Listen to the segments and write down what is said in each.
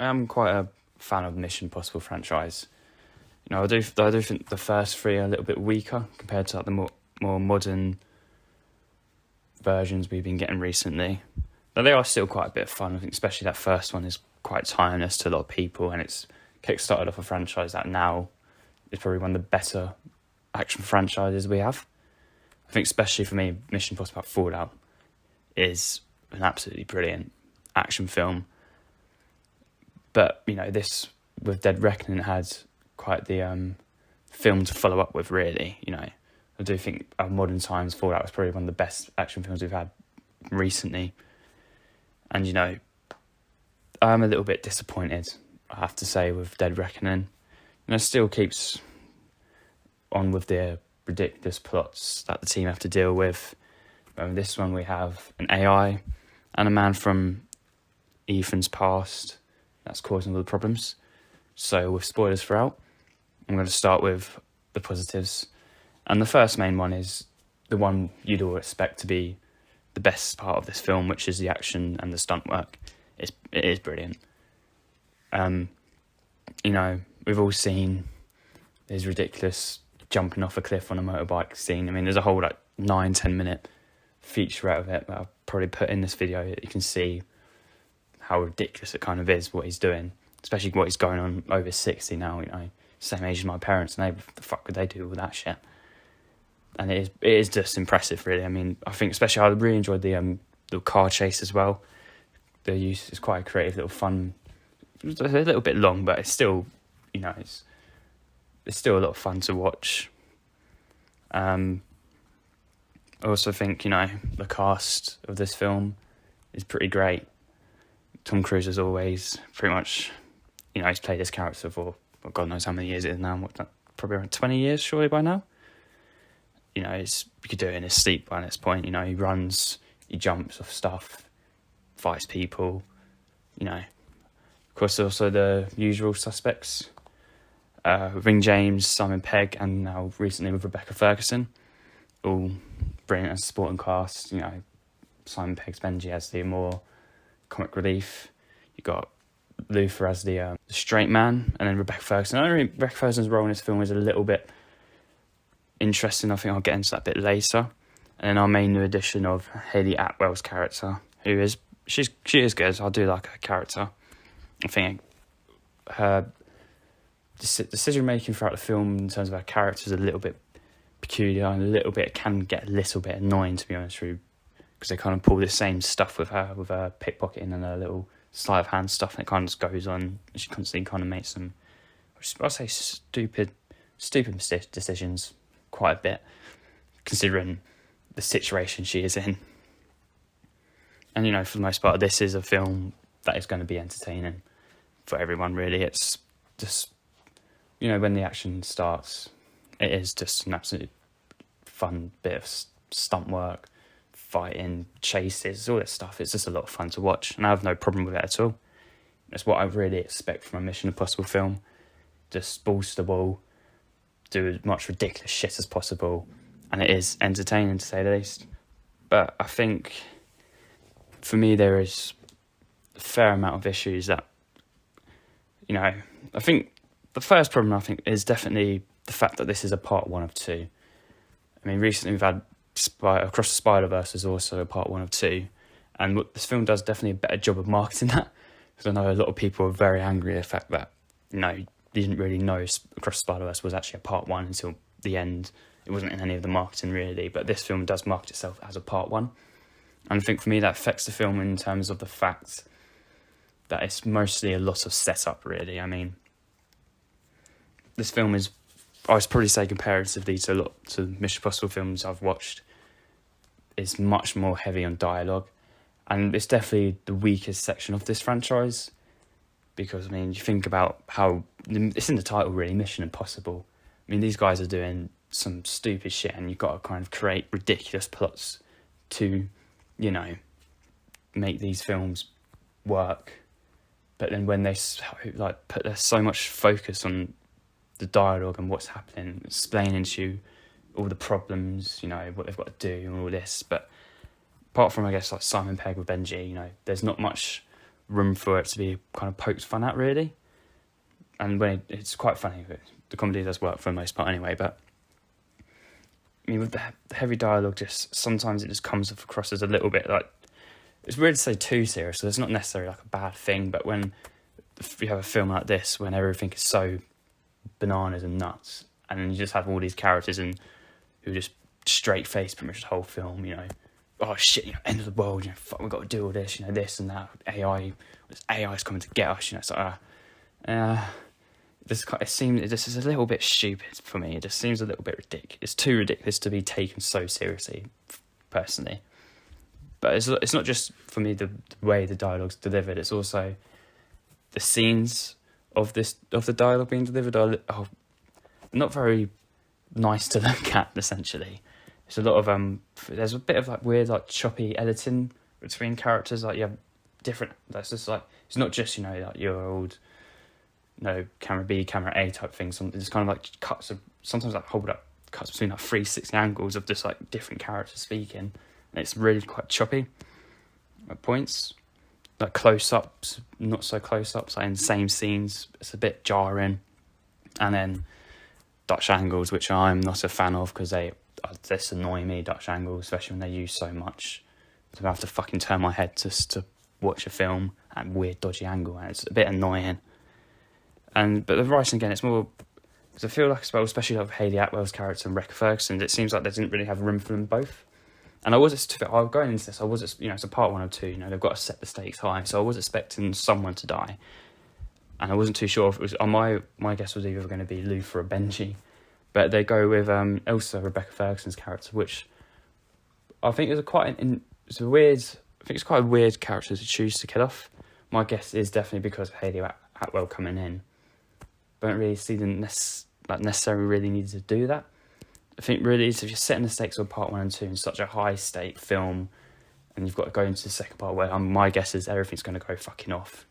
I am quite a fan of Mission Impossible franchise. I do think the first three are a little bit weaker compared to like the more modern versions we've been getting recently. But they are still quite a bit of fun. I think especially that first one is quite timeless to a lot of people, and it's kickstarted off a franchise that now is probably one of the better action franchises we have. I think especially for me, Mission Impossible Fallout is an absolutely brilliant action film. But, this with Dead Reckoning had quite the film to follow up with, really. I do think of modern times, Fallout was probably one of the best action films we've had recently. And, I'm a little bit disappointed, I have to say, with Dead Reckoning. It still keeps on with the ridiculous plots that the team have to deal with. This one we have an AI and a man from Ethan's past that's causing all the problems. So with spoilers throughout, I'm going to start with the positives. And the first main one is the one you'd all expect to be the best part of this film, which is the action and the stunt work. It is brilliant. We've all seen these ridiculous jumping off a cliff on a motorbike scene. There's a whole 9-10 minute feature out of it that I'll probably put in this video. You can see how ridiculous it kind of is what he's doing, especially what he's going on over 60 now. Same age as my parents, and what the fuck would they do with that shit? And it is just impressive, really. I think especially I really enjoyed the car chase as well. The use is quite a creative, little fun. It's a little bit long, but it's still, it's still a lot of fun to watch. I also think, the cast of this film is pretty great. Tom Cruise, as always, pretty much, he's played this character for God knows how many years it is now. Probably around 20 years, surely, by now. He could do it in his sleep by this point. He runs, he jumps off stuff, fights people. Of course, also the usual suspects. Ring James, Simon Pegg, and now recently with Rebecca Ferguson. All brilliant as supporting cast. Simon Pegg's Benji as the more comic relief. You got Luther as the straight man, and then Rebecca Ferguson. I think Rebecca Ferguson's role in this film is a little bit interesting. I think I'll get into that a bit later. And then our main new addition of Hayley Atwell's character, she is good. I do like her character. I think her decision making throughout the film in terms of her character is a little bit peculiar, and can get a little bit annoying, to be honest with you, because they kind of pull the same stuff with her pickpocketing and her little sleight of hand stuff, and it kind of just goes on, and she constantly kind of makes some, I'll say, stupid decisions quite a bit, considering the situation she is in. And for the most part, this is a film that is going to be entertaining for everyone, really. It's just, when the action starts, it is just an absolute fun bit of stunt work, fighting, chases, all this stuff. It's just a lot of fun to watch, and I have no problem with it at all. It's what I really expect from a Mission Impossible film. Just balls to the wall, do as much ridiculous shit as possible, and it is entertaining, to say the least. But I think, for me, there is a fair amount of issues that, I think the first problem, is definitely the fact that this is a part 1 of 2. Recently we've had Across the Spider-Verse is also a part 1 of 2, and this film does definitely a better job of marketing that, because I know a lot of people are very angry at the fact that, you didn't really know Across the Spider-Verse was actually a part 1 until the end. It wasn't in any of the marketing, really, but this film does market itself as a part 1. And I think for me that affects the film in terms of the fact that it's mostly a lot of setup, really. This film is, I would probably say comparatively to Mission Impossible films I've watched, is much more heavy on dialogue. And it's definitely the weakest section of this franchise. Because, you think about how, it's in the title, really, Mission Impossible. These guys are doing some stupid shit, and you've got to kind of create ridiculous plots to, make these films work. But then when they put so much focus on the dialogue and what's happening, explaining to you all the problems, what they've got to do and all this. But apart from, I guess, Simon Pegg with Benji, there's not much room for it to be kind of poked fun at, really. And it's quite funny, but the comedy does work for the most part anyway. But I mean, with the heavy dialogue, just sometimes it just comes across as a little bit like, it's weird to say too serious, so it's not necessarily like a bad thing. But when you have a film like this, when everything is so bananas and nuts, and then you just have all these characters who just straight face pretty much the whole film, you know, oh shit, you know, end of the world, you know, fuck, we've got to do all this, you know, this and that, AI's coming to get us, you know, it's like, this is a little bit stupid for me. It just seems a little bit ridiculous. It's too ridiculous to be taken so seriously, personally. But it's not just for me the way the dialogue's delivered. It's also the scenes of the dialogue being delivered are not very nice to look at. Essentially, there's a lot of there's a bit of like weird like choppy editing between characters. Like you have different. That's just like it's not just, you know, like your old, you know, camera B, camera A type thing. It's kind of like cuts of sometimes like cuts between like 360 angles of just like different characters speaking, and it's really quite choppy at points. Like close-ups, not so close-ups, like in the same scenes, it's a bit jarring. And then Dutch angles, which I'm not a fan of because they just annoy me, Dutch angles, especially when they're used so much. So I have to fucking turn my head just to watch a film at a weird dodgy angle, and it's a bit annoying. But the writing again, it's more, because I feel like as well, especially like Hayley Atwell's character and Rebecca Ferguson, it seems like they didn't really have room for them both. And I was going into this, you know, it's a part 1 or 2, you know, they've got to set the stakes high, so I was expecting someone to die. And I wasn't too sure if it was, my guess was either going to be Luther or Benji. But they go with Elsa, Rebecca Ferguson's character, which I think is quite a weird character to choose to kill off. My guess is definitely because of Hayley Atwell coming in. But I don't really see them necessarily really need to do that. I think really, if you're setting the stakes on part 1 and 2 in such a high stake film, and you've got to go into the second part where my guess is everything's going to go fucking off.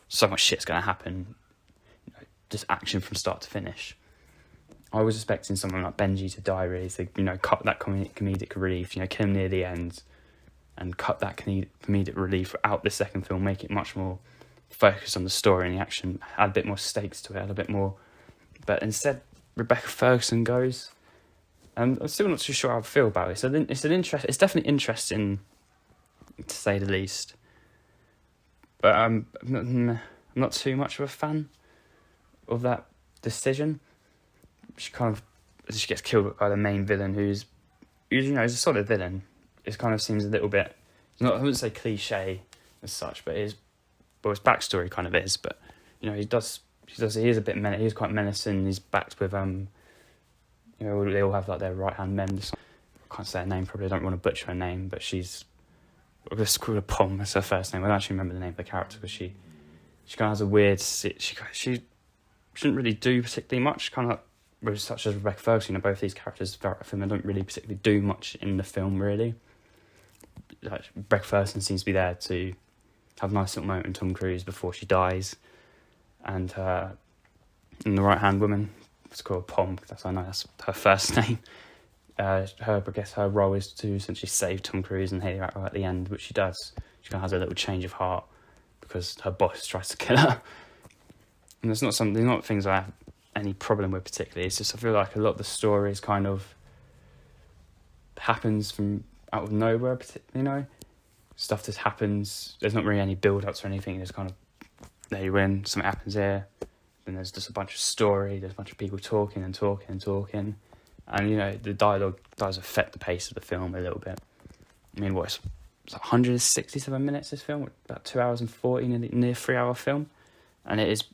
So much shit's going to happen. You know, just action from start to finish. I was expecting someone like Benji to die, really, to, you know, cut that comedic relief, you know, kill him near the end, and cut that comedic relief out the second film, make it much more focused on the story and the action, add a bit more stakes to it, add a bit more. But instead, Rebecca Ferguson goes. I'm still not too sure how I feel about it. It's definitely interesting, to say the least. But I'm not too much of a fan of that decision. She gets killed by the main villain, who's you know, he's a solid villain. It kind of seems a little bit, I wouldn't say cliche as such, but his backstory kind of is. But you know, he is a bit he is quite menacing. He's backed with you know, they all have like their right hand men. I can't say her name probably. I don't want to butcher her name, but let's call her Pom. That's her first name. I don't actually remember the name of the character because she kind of has a weird. She shouldn't really do particularly much. Kind of like, such as Rebecca Ferguson. You know, both these characters throughout the film, they don't really particularly do much in the film. Really, like Rebecca Ferguson seems to be there to have a nice little moment with Tom Cruise before she dies, and the right hand woman. It's called Pom, because I know that's her first name. I guess her role is to essentially save Tom Cruise and Hayley Atwell at the end, which she does. She kind of has a little change of heart because her boss tries to kill her. And there's not things I have any problem with particularly. It's just I feel like a lot of the stories kind of happens from out of nowhere, you know. Stuff just happens. There's not really any build-ups or anything. There's kind of, there you win, something happens here. Then there's just a bunch of story, there's a bunch of people talking. And, you know, the dialogue does affect the pace of the film a little bit. I mean, it's like 167 minutes, this film? About 2 hours and 40, near 3 hour film. And it is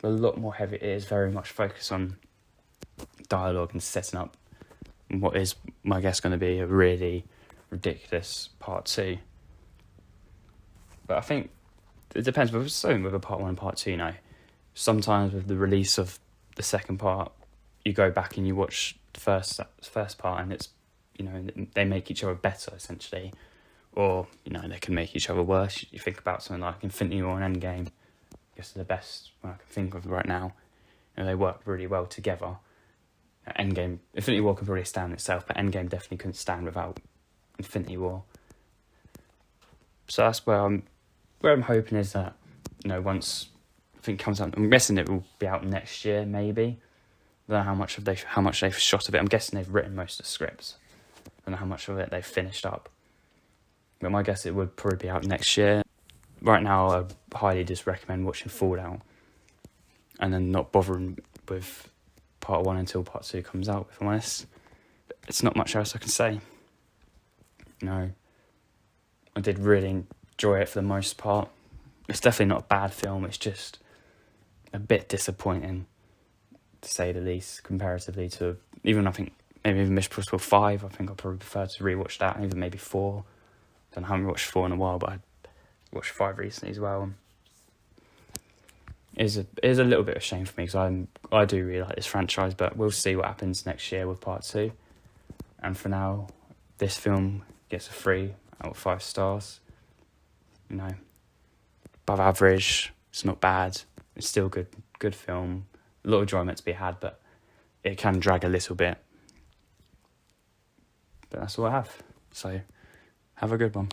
a lot more heavy. It is very much focused on dialogue and setting up what is, I guess, going to be a really ridiculous part 2. But I think it depends. With a part 1 and part 2, you know. Sometimes with the release of the second part, you go back and you watch the first part, and it's, you know, they make each other better essentially, or you know, they can make each other worse. You think about something like Infinity War and Endgame. I guess they're the best one I can think of right now. You know, they work really well together. Infinity War can probably stand itself, but Endgame definitely couldn't stand without Infinity War. So that's where where I'm hoping is that, you know, once I think it comes out, I'm guessing it will be out next year, maybe. I don't know how much they've shot of it. I'm guessing they've written most of the scripts. I don't know how much of it they've finished up. But my guess it would probably be out next year. Right now, I highly just recommend watching Fallout and then not bothering with part 1 until part 2 comes out, if I'm honest. It's not much else I can say. No. I did really enjoy it for the most part. It's definitely not a bad film, it's just a bit disappointing, to say the least, comparatively to even, I think, maybe even Mission Impossible 5. I think I'd probably prefer to rewatch that, and even maybe 4. I haven't watched 4 in a while, but I watched 5 recently as well. It is a little bit of a shame for me, because I do really like this franchise, but we'll see what happens next year with part 2. And for now, this film gets a 3 out of 5 stars. You know, above average. It's not bad. It's still good film. A lot of enjoyment to be had, but it can drag a little bit. But that's all I have. So, have a good one.